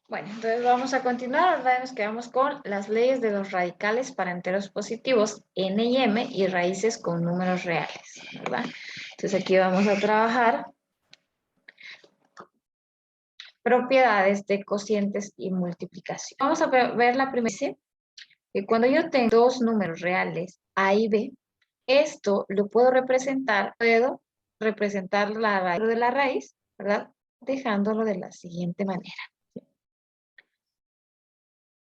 Bueno, entonces vamos a continuar, ¿verdad? Nos quedamos con las leyes de los radicales para enteros positivos, n y m, y raíces con números reales, ¿verdad? Entonces aquí vamos a trabajar propiedades de cocientes y multiplicación. Vamos a ver la primera, dice que cuando yo tengo dos números reales, a y b, esto lo puedo representar la raíz de la raíz, ¿verdad? Dejándolo de la siguiente manera.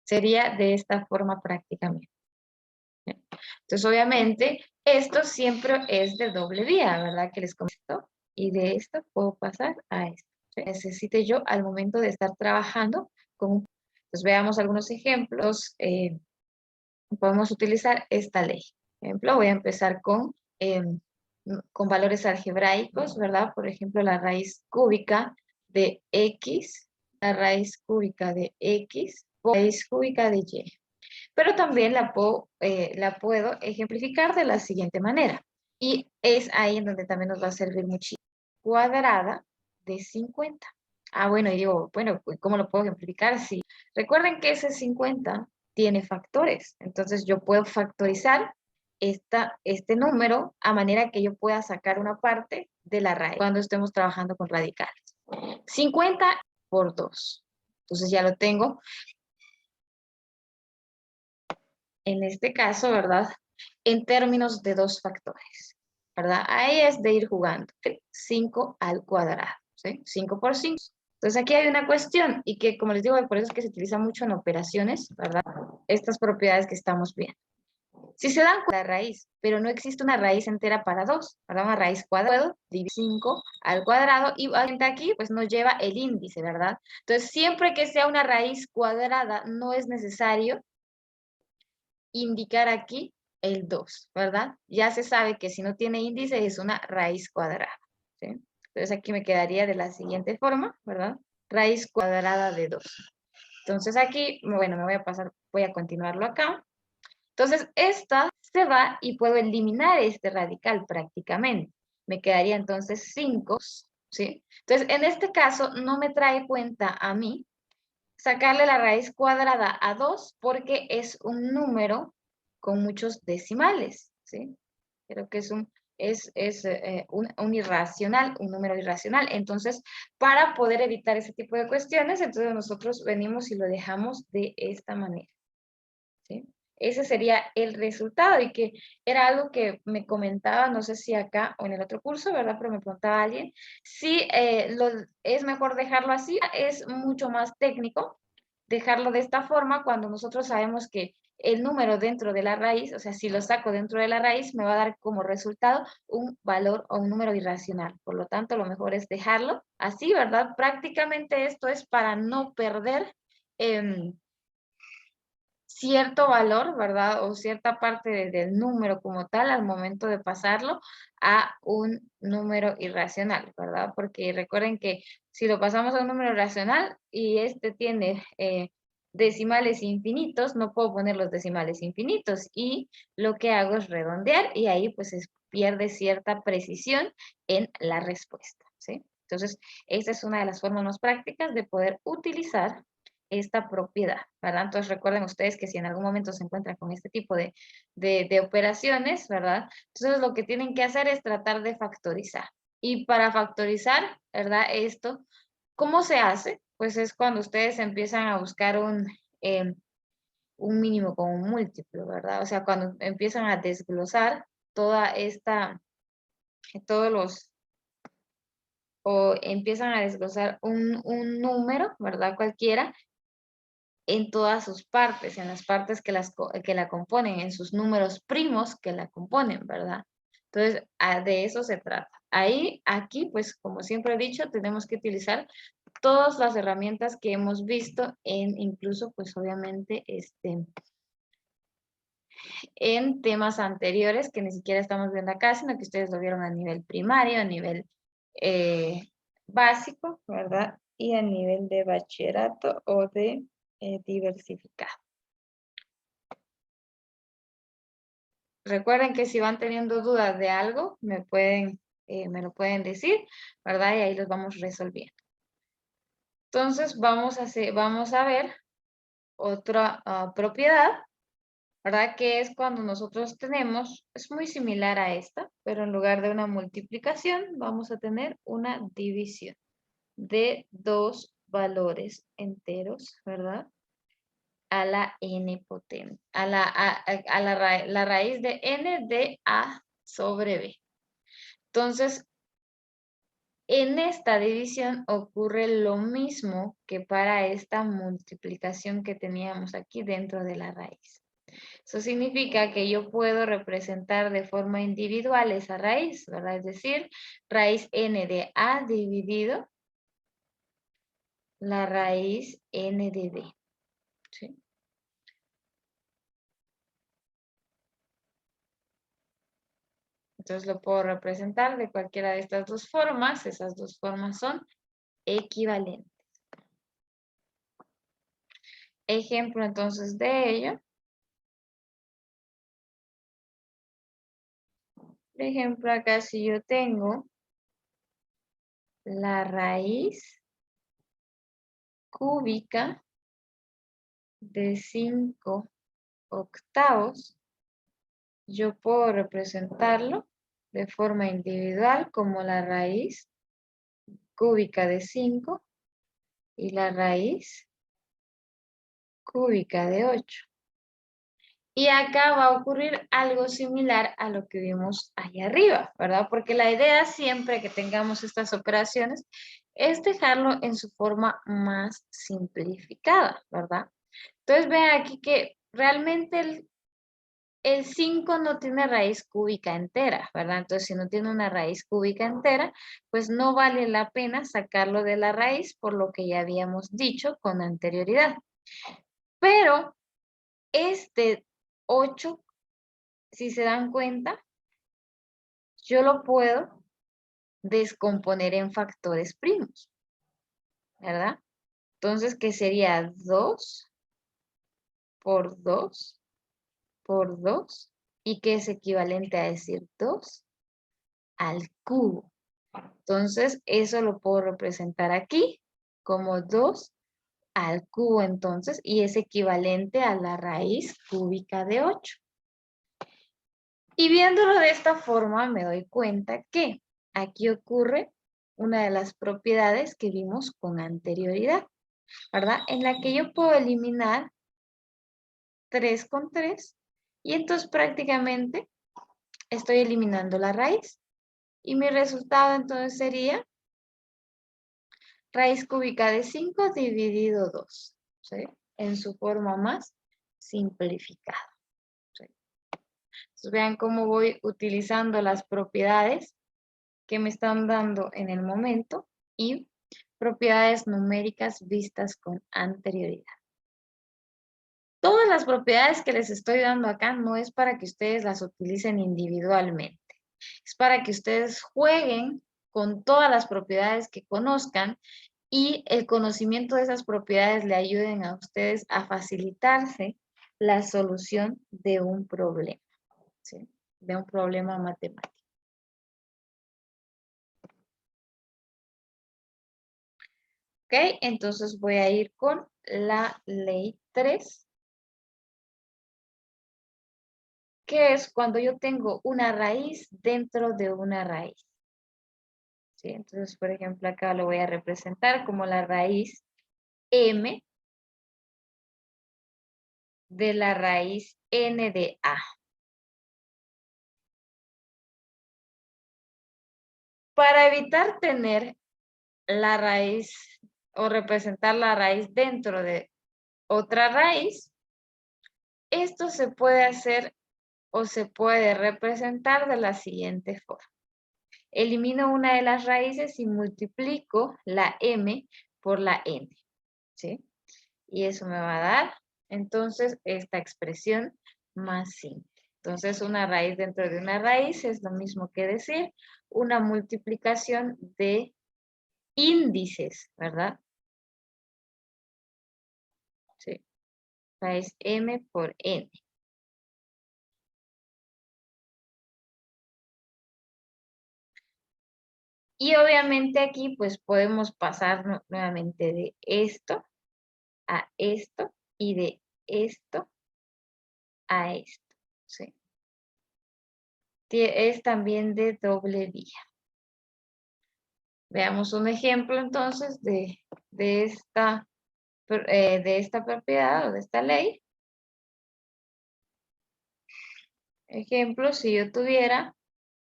Sería de esta forma prácticamente. Entonces, obviamente, esto siempre es de doble vía, ¿verdad? Que les comento. Y de esto puedo pasar a esto. Necesite yo al momento de estar trabajando con... Entonces, veamos algunos ejemplos. Podemos utilizar esta ley. Por ejemplo, voy a empezar con valores algebraicos, ¿verdad? Por ejemplo, la raíz cúbica de x, la raíz cúbica de x, la raíz cúbica de y. Pero también la puedo ejemplificar de la siguiente manera. Y es ahí en donde también nos va a servir muchísimo. Cuadrada de 50. Ah, bueno, y digo, bueno, ¿cómo lo puedo ejemplificar? Sí. Recuerden que ese 50 tiene factores. Entonces yo puedo factorizar este número a manera que yo pueda sacar una parte de la raíz cuando estemos trabajando con radicales. 50 por 2. Entonces ya lo tengo. En este caso, ¿verdad? En términos de dos factores, ¿verdad? Ahí es de ir jugando. 5 al cuadrado, ¿sí? 5 por 5. Entonces aquí hay una cuestión y que, como les digo, por eso es que se utiliza mucho en operaciones, ¿verdad? Estas propiedades que estamos viendo. Si se dan cuenta, la raíz, pero no existe una raíz entera para 2, ¿verdad? Una raíz cuadrada, dividir 5 al cuadrado, y aquí pues nos lleva el índice, ¿verdad? Entonces, siempre que sea una raíz cuadrada, no es necesario indicar aquí el 2, ¿verdad? Ya se sabe que si no tiene índice es una raíz cuadrada, ¿sí? Entonces aquí me quedaría de la siguiente forma, ¿verdad? Raíz cuadrada de 2. Entonces aquí, bueno, voy a continuarlo acá. Entonces esta se va y puedo eliminar este radical prácticamente. Me quedaría entonces 5, ¿sí? Entonces en este caso no me trae cuenta a mí sacarle la raíz cuadrada a 2 porque es un número con muchos decimales, ¿sí? Creo que un irracional, un número irracional. Entonces, para poder evitar ese tipo de cuestiones, entonces nosotros venimos y lo dejamos de esta manera, ¿sí? Ese sería el resultado y que era algo que me comentaba, no sé si acá o en el otro curso, ¿verdad? Pero me preguntaba alguien si es mejor dejarlo así, es mucho más técnico dejarlo de esta forma cuando nosotros sabemos que el número dentro de la raíz, o sea, si lo saco dentro de la raíz, me va a dar como resultado un valor o un número irracional. Por lo tanto, lo mejor es dejarlo así, ¿verdad? Prácticamente esto es para no perder cierto valor, ¿verdad? O cierta parte del número como tal al momento de pasarlo a un número irracional, ¿verdad? Porque recuerden que si lo pasamos a un número irracional y este tiene decimales infinitos, no puedo poner los decimales infinitos y lo que hago es redondear y ahí pues pierde cierta precisión en la respuesta, ¿sí? Entonces, esa es una de las formas más prácticas de poder utilizar esta propiedad, ¿verdad? Entonces recuerden ustedes que si en algún momento se encuentran con este tipo de operaciones, ¿verdad? Entonces lo que tienen que hacer es tratar de factorizar. Y para factorizar, ¿verdad? Esto, ¿cómo se hace? Pues es cuando ustedes empiezan a buscar un mínimo con un múltiplo, ¿verdad? O sea, cuando empiezan a desglosar todos los, o empiezan a desglosar un número, ¿verdad? Cualquiera, en todas sus partes, en las partes que la componen, en sus números primos que la componen, ¿verdad? Entonces, de eso se trata. Aquí, pues, como siempre he dicho, tenemos que utilizar todas las herramientas que hemos visto incluso, pues, obviamente, en temas anteriores que ni siquiera estamos viendo acá, sino que ustedes lo vieron a nivel primario, a nivel eh, básico, ¿verdad? Y a nivel de bachillerato o de diversificado. Recuerden que si van teniendo dudas de algo, me lo pueden decir, ¿verdad? Y ahí los vamos resolviendo. Entonces vamos a ver otra propiedad, ¿verdad? Que es cuando nosotros tenemos, es muy similar a esta, pero en lugar de una multiplicación vamos a tener una división de dos valores enteros, ¿verdad? A la n potente, la raíz de n de a sobre b. Entonces, en esta división ocurre lo mismo que para esta multiplicación que teníamos aquí dentro de la raíz. Eso significa que yo puedo representar de forma individual esa raíz, ¿verdad? Es decir, raíz n de a dividido la raíz n de b, ¿sí? Entonces lo puedo representar de cualquiera de estas dos formas. Esas dos formas son equivalentes. Ejemplo entonces de ello. Por ejemplo, acá si yo tengo la raíz cúbica de 5 octavos, yo puedo representarlo de forma individual como la raíz cúbica de 5 y la raíz cúbica de 8. Y acá va a ocurrir algo similar a lo que vimos ahí arriba, ¿verdad? Porque la idea siempre que tengamos estas operaciones es dejarlo en su forma más simplificada, ¿verdad? Entonces vean aquí que realmente el 5 no tiene raíz cúbica entera, ¿verdad? Entonces si no tiene una raíz cúbica entera, pues no vale la pena sacarlo de la raíz por lo que ya habíamos dicho con anterioridad. Pero este 8, si se dan cuenta, yo lo puedo descomponer en factores primos, ¿verdad? Entonces, ¿qué sería 2 por 2 por 2? ¿Y qué es equivalente a decir 2 al cubo? Entonces, eso lo puedo representar aquí como 2 al cubo entonces, y es equivalente a la raíz cúbica de 8. Y viéndolo de esta forma me doy cuenta que aquí ocurre una de las propiedades que vimos con anterioridad, ¿verdad? En la que yo puedo eliminar 3 con 3 y entonces prácticamente estoy eliminando la raíz. Y mi resultado entonces sería raíz cúbica de 5 dividido 2, ¿sí? En su forma más simplificada, ¿sí? Entonces vean cómo voy utilizando las propiedades que me están dando en el momento y propiedades numéricas vistas con anterioridad. Todas las propiedades que les estoy dando acá no es para que ustedes las utilicen individualmente. Es para que ustedes jueguen con todas las propiedades que conozcan y el conocimiento de esas propiedades le ayuden a ustedes a facilitarse la solución de un problema, ¿sí? De un problema matemático. ¿Ok? Entonces voy a ir con la ley 3, que es cuando yo tengo una raíz dentro de una raíz. ¿Sí? Entonces, por ejemplo, acá lo voy a representar como la raíz m de la raíz n de a. Para evitar tener la raíz o representar la raíz dentro de otra raíz, esto se puede hacer o se puede representar de la siguiente forma. Elimino una de las raíces y multiplico la m por la n, ¿sí? Y eso me va a dar, entonces, esta expresión más simple. Entonces, una raíz dentro de una raíz es lo mismo que decir una multiplicación de índices, ¿verdad? Sí. Raíz m por n. Y obviamente aquí pues podemos pasar nuevamente de esto a esto y de esto a esto. ¿Sí? Es también de doble vía. Veamos un ejemplo entonces de esta propiedad o de esta ley. Ejemplo, si yo tuviera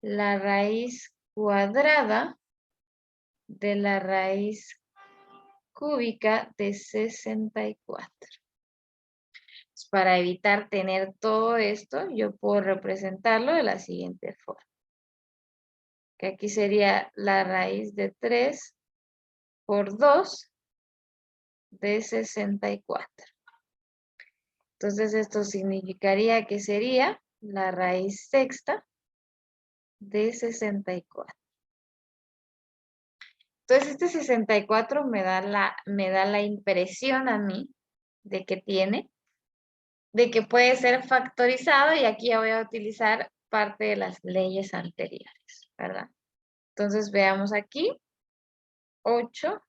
la raíz cuadrada de la raíz cúbica de 64. Para evitar tener todo esto, yo puedo representarlo de la siguiente forma. Que aquí sería la raíz de 3 por 2 de 64. Entonces esto significaría que sería la raíz sexta de 64. Entonces este 64 me da la impresión a mí de que puede ser factorizado, y aquí ya voy a utilizar parte de las leyes anteriores, ¿verdad? Entonces veamos aquí, 8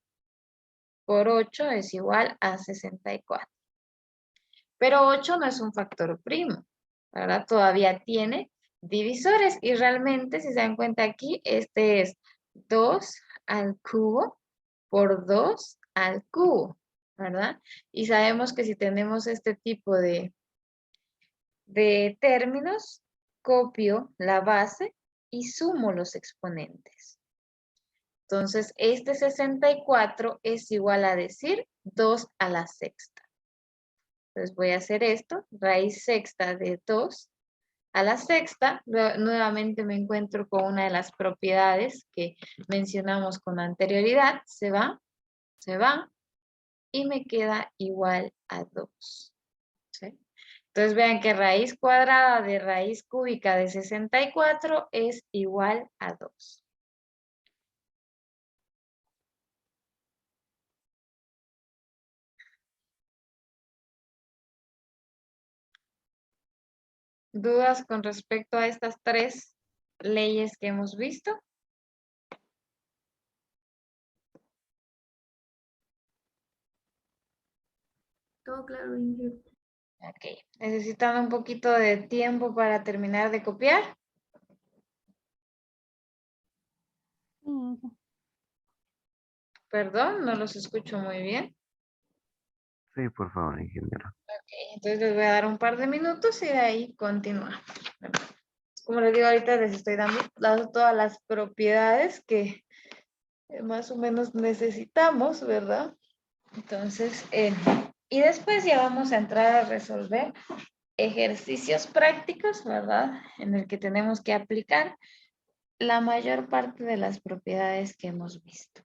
por 8 es igual a 64. Pero 8 no es un factor primo, ¿verdad? Todavía tiene divisores, y realmente, si se dan cuenta aquí, este es 2 al cubo por 2 al cubo, ¿verdad? Y sabemos que si tenemos este tipo de términos, copio la base y sumo los exponentes. Entonces, este 64 es igual a decir 2 a la sexta. Entonces voy a hacer esto, raíz sexta de 2 a la sexta. Nuevamente me encuentro con una de las propiedades que mencionamos con anterioridad. Se va y me queda igual a 2. ¿Sí? Entonces vean que raíz cuadrada de raíz cúbica de 64 es igual a 2. ¿Dudas con respecto a estas tres leyes que hemos visto? Todo claro, Ingrid. Ok, necesitando un poquito de tiempo para terminar de copiar. Perdón, no los escucho muy bien. Sí, por favor, ingeniero. Ok, entonces les voy a dar un par de minutos y de ahí continuamos. Como les digo, ahorita les estoy dando todas las propiedades que más o menos necesitamos, ¿verdad? Entonces, y después ya vamos a entrar a resolver ejercicios prácticos, ¿verdad? En el que tenemos que aplicar la mayor parte de las propiedades que hemos visto.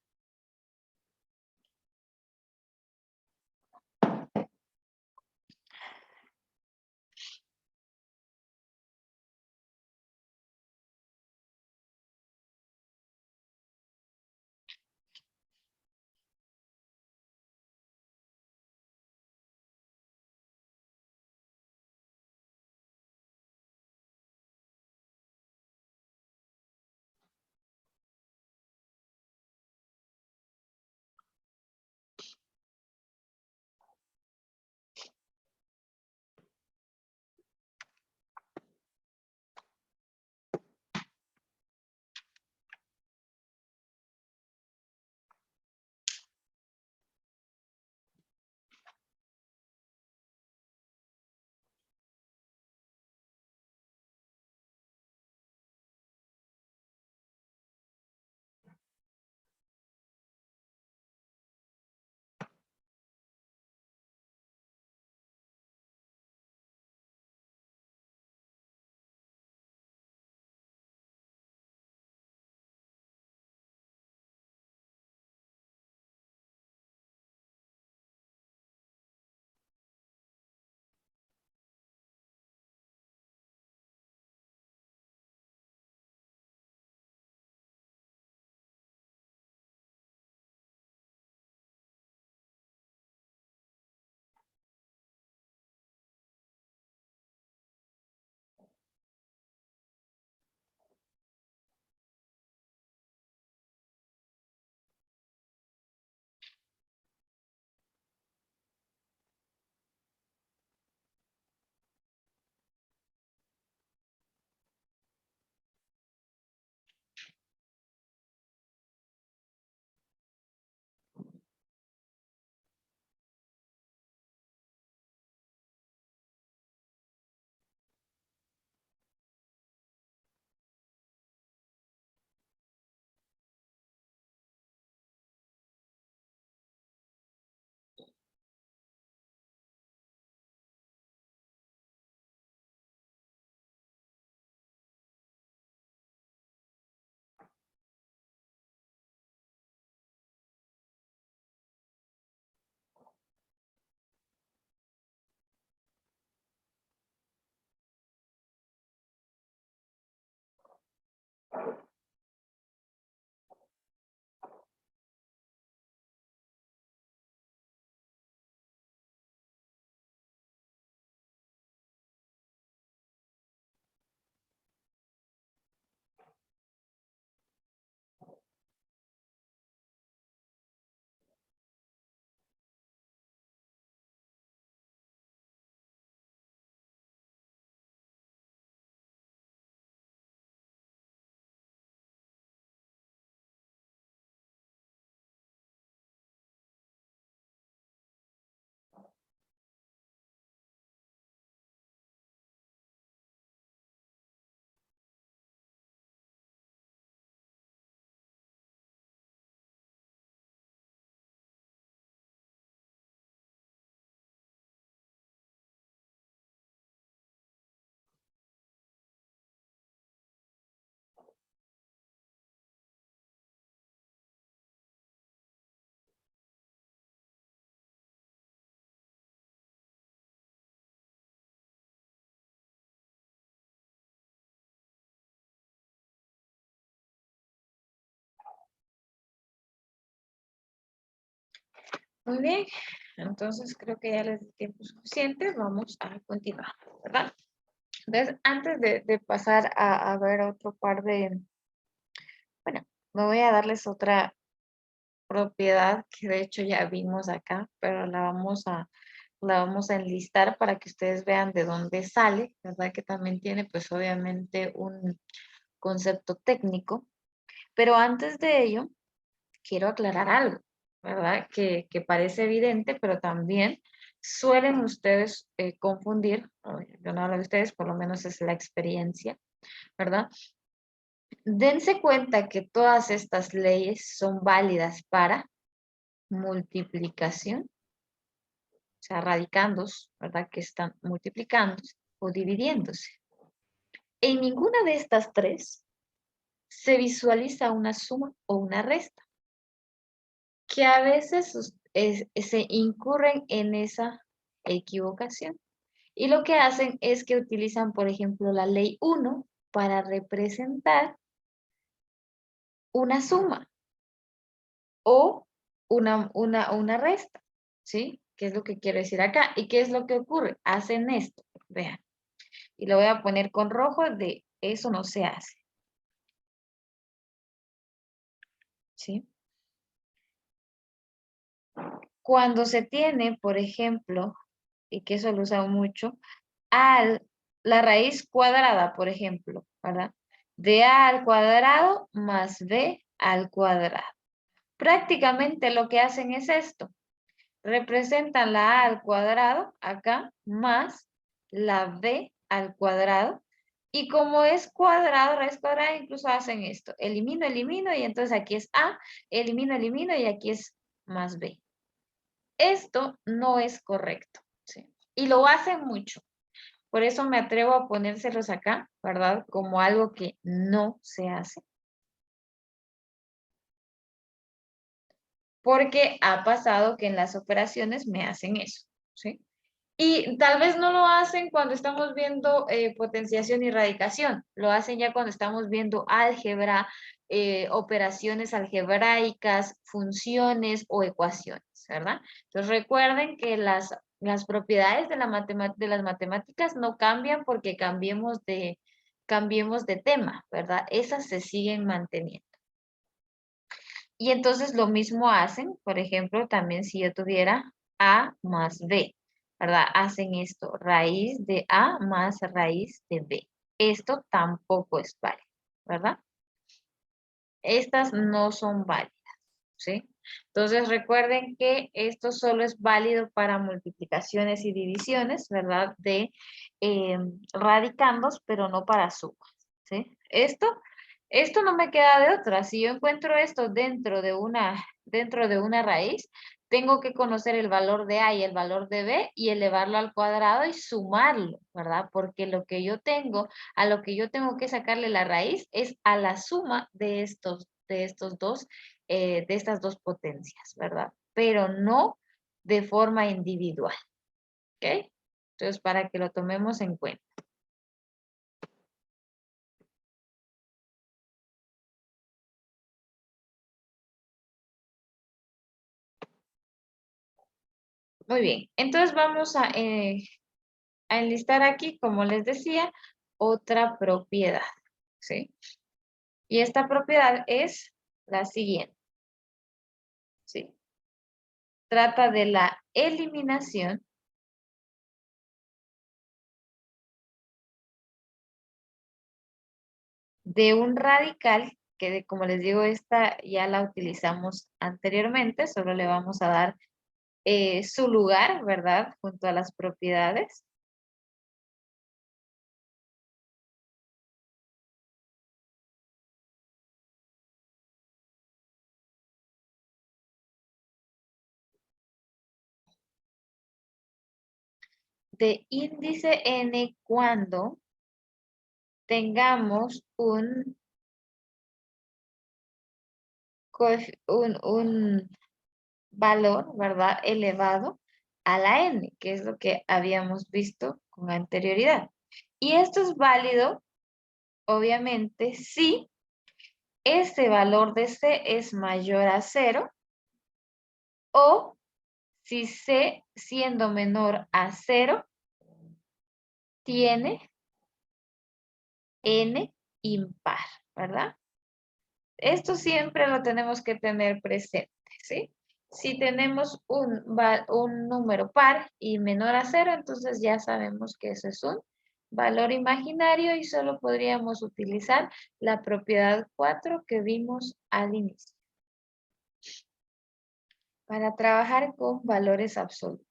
Muy bien, entonces creo que ya les di tiempo suficiente. Vamos a continuar, ¿verdad? Entonces, antes de pasar a ver otro par de... Bueno, me voy a darles otra propiedad que de hecho ya vimos acá, pero la vamos a enlistar para que ustedes vean de dónde sale, ¿verdad? Que también tiene pues obviamente un concepto técnico. Pero antes de ello, quiero aclarar algo, ¿verdad? Que parece evidente, pero también suelen ustedes confundir, o yo no hablo de ustedes, por lo menos es la experiencia, ¿verdad? Dense cuenta que todas estas leyes son válidas para multiplicación, o sea, radicandos, ¿verdad? Que están multiplicándose o dividiéndose. En ninguna de estas tres se visualiza una suma o una resta, que a veces se incurren en esa equivocación. Y lo que hacen es que utilizan, por ejemplo, la ley 1 para representar una suma o una resta, ¿sí? ¿Qué es lo que quiero decir acá? ¿Y qué es lo que ocurre? Hacen esto, vean. Y lo voy a poner con rojo de eso no se hace, ¿sí? Cuando se tiene, por ejemplo, y que eso lo usan mucho, la raíz cuadrada, por ejemplo, ¿verdad? De a al cuadrado más b al cuadrado. Prácticamente lo que hacen es esto. Representan la a al cuadrado acá más la b al cuadrado. Y como es cuadrado, raíz cuadrada, incluso hacen esto. Elimino, elimino y entonces aquí es a, elimino, elimino y aquí es más b. Esto no es correcto, ¿sí? Y lo hacen mucho. Por eso me atrevo a ponérselos acá, ¿verdad? Como algo que no se hace. Porque ha pasado que en las operaciones me hacen eso, ¿sí? Y tal vez no lo hacen cuando estamos viendo potenciación y radicación, lo hacen ya cuando estamos viendo álgebra, operaciones algebraicas, funciones o ecuaciones, ¿verdad? Entonces recuerden que las propiedades de las matemáticas no cambian porque cambiemos de tema, ¿verdad? Esas se siguen manteniendo. Y entonces lo mismo hacen, por ejemplo, también si yo tuviera A más B, ¿verdad? Hacen esto, raíz de A más raíz de B. Esto tampoco es válido, ¿verdad? Estas no son válidas, ¿sí? Entonces recuerden que esto solo es válido para multiplicaciones y divisiones, ¿verdad? De radicandos, pero no para sumas, ¿sí? Esto no me queda de otra. Si yo encuentro esto dentro de una raíz, tengo que conocer el valor de A y el valor de B y elevarlo al cuadrado y sumarlo, ¿verdad? Porque a lo que yo tengo que sacarle la raíz es a la suma de estas dos potencias, ¿verdad? Pero no de forma individual, ¿ok? Entonces, para que lo tomemos en cuenta. Muy bien, entonces vamos a enlistar aquí, como les decía, otra propiedad, ¿sí? Y esta propiedad es la siguiente, ¿sí? Trata de la eliminación de un radical, que como les digo, esta ya la utilizamos anteriormente, solo le vamos a dar su lugar, ¿verdad? Junto a las propiedades. De índice n cuando tengamos un valor, ¿verdad? Elevado a la n, que es lo que habíamos visto con anterioridad. Y esto es válido, obviamente, si ese valor de c es mayor a 0 o si C siendo menor a 0 tiene n impar, ¿verdad? Esto siempre lo tenemos que tener presente, ¿sí? Si tenemos un número par y menor a 0, entonces ya sabemos que eso es un valor imaginario y solo podríamos utilizar la propiedad 4 que vimos al inicio. Para trabajar con valores absolutos.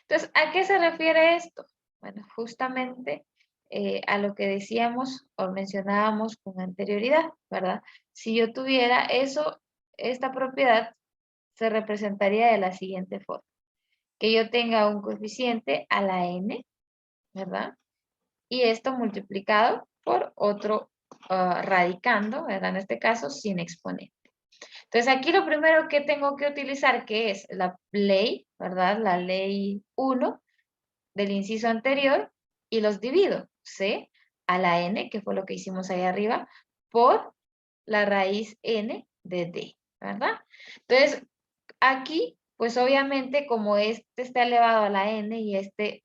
Entonces, ¿a qué se refiere esto? Bueno, justamente a lo que decíamos o mencionábamos con anterioridad, ¿verdad? Si yo tuviera eso, esta propiedad se representaría de la siguiente forma. Que yo tenga un coeficiente a la n, ¿verdad? Y esto multiplicado por otro radicando, ¿verdad? En este caso, sin exponente. Entonces, aquí lo primero que tengo que utilizar, que es la ley, ¿verdad? La ley 1 del inciso anterior, y los divido, ¿sí? A la n, que fue lo que hicimos ahí arriba, por la raíz n de d, ¿verdad? Entonces, aquí, pues obviamente, como este está elevado a la n y este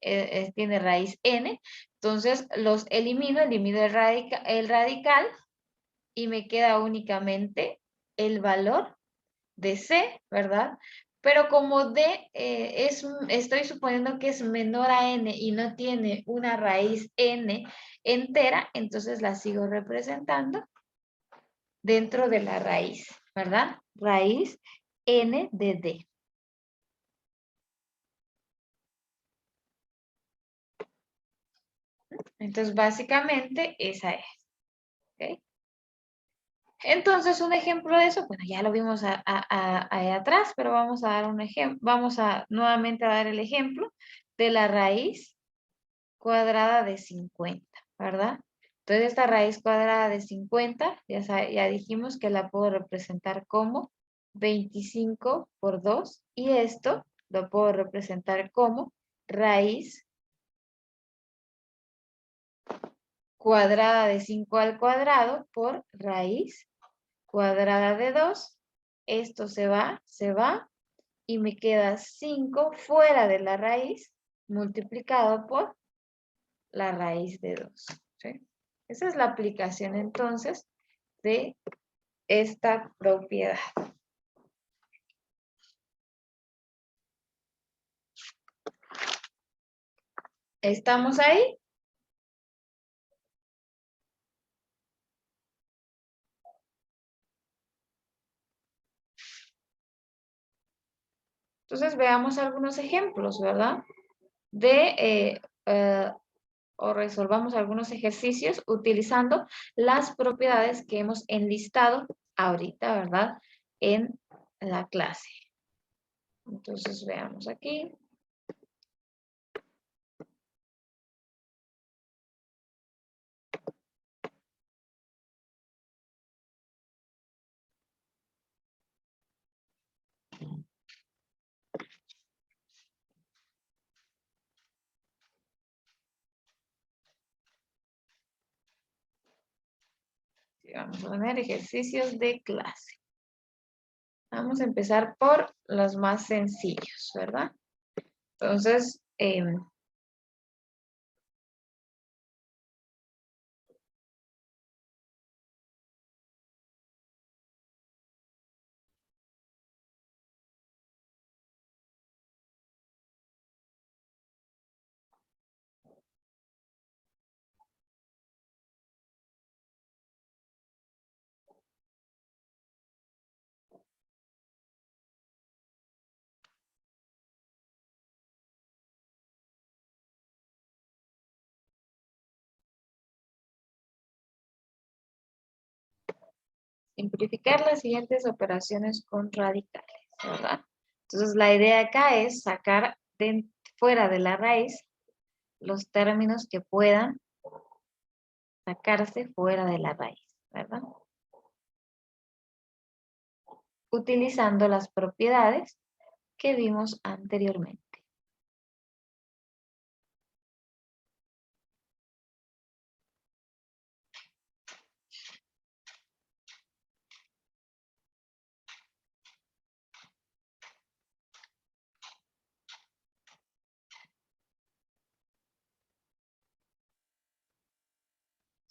tiene raíz n, entonces los elimino el radical y me queda únicamente el valor de C, ¿verdad? Pero como D estoy suponiendo que es menor a N y no tiene una raíz N entera, entonces la sigo representando dentro de la raíz, ¿verdad? Raíz N de D. Entonces, básicamente, esa es. ¿Ok? Entonces, un ejemplo de eso, bueno, ya lo vimos ahí atrás, pero vamos a dar un ejemplo, vamos a nuevamente a dar el ejemplo de la raíz cuadrada de 50, ¿verdad? Entonces, esta raíz cuadrada de 50, ya dijimos que la puedo representar como 25 por 2, y esto lo puedo representar como raíz cuadrada de 5 al cuadrado por raíz cuadrada de 2. Esto se va, y me queda 5 fuera de la raíz multiplicado por la raíz de 2. ¿Sí? Esa es la aplicación entonces de esta propiedad. ¿Estamos ahí? Entonces veamos algunos ejemplos, ¿verdad? O resolvamos algunos ejercicios utilizando las propiedades que hemos enlistado ahorita, ¿verdad? En la clase. Entonces veamos aquí. Vamos a poner ejercicios de clase. Vamos a empezar por los más sencillos, ¿verdad? Entonces, simplificar las siguientes operaciones con radicales, ¿verdad? Entonces, la idea acá es sacar fuera de la raíz los términos que puedan sacarse fuera de la raíz, ¿verdad? Utilizando las propiedades que vimos anteriormente.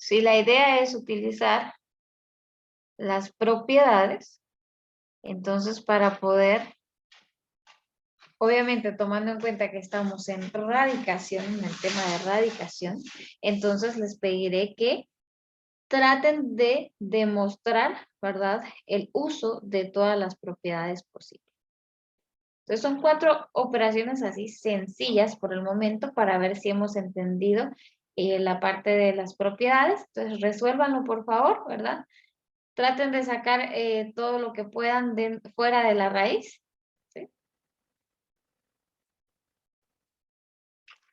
Si la idea es utilizar las propiedades, entonces para poder, obviamente tomando en cuenta que estamos en radicación, en el tema de radicación, entonces les pediré que traten de demostrar, ¿verdad?, el uso de todas las propiedades posibles. Entonces son 4 operaciones así sencillas por el momento para ver si hemos entendido la parte de las propiedades. Entonces resuélvanlo por favor, ¿verdad? Traten de sacar todo lo que puedan fuera de la raíz. ¿Sí?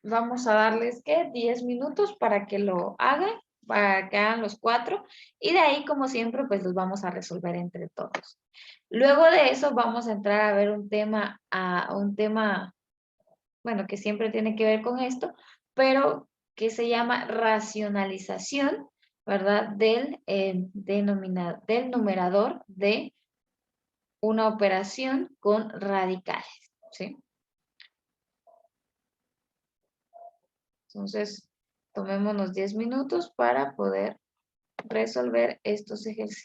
Vamos a darles, ¿qué? 10 minutos para que lo hagan, para que hagan los 4. Y de ahí, como siempre, pues los vamos a resolver entre todos. Luego de eso vamos a entrar a ver un tema, bueno, que siempre tiene que ver con esto, pero que se llama racionalización, ¿verdad? Del numerador de una operación con radicales, ¿sí? Entonces, tomémonos 10 minutos para poder resolver estos ejercicios.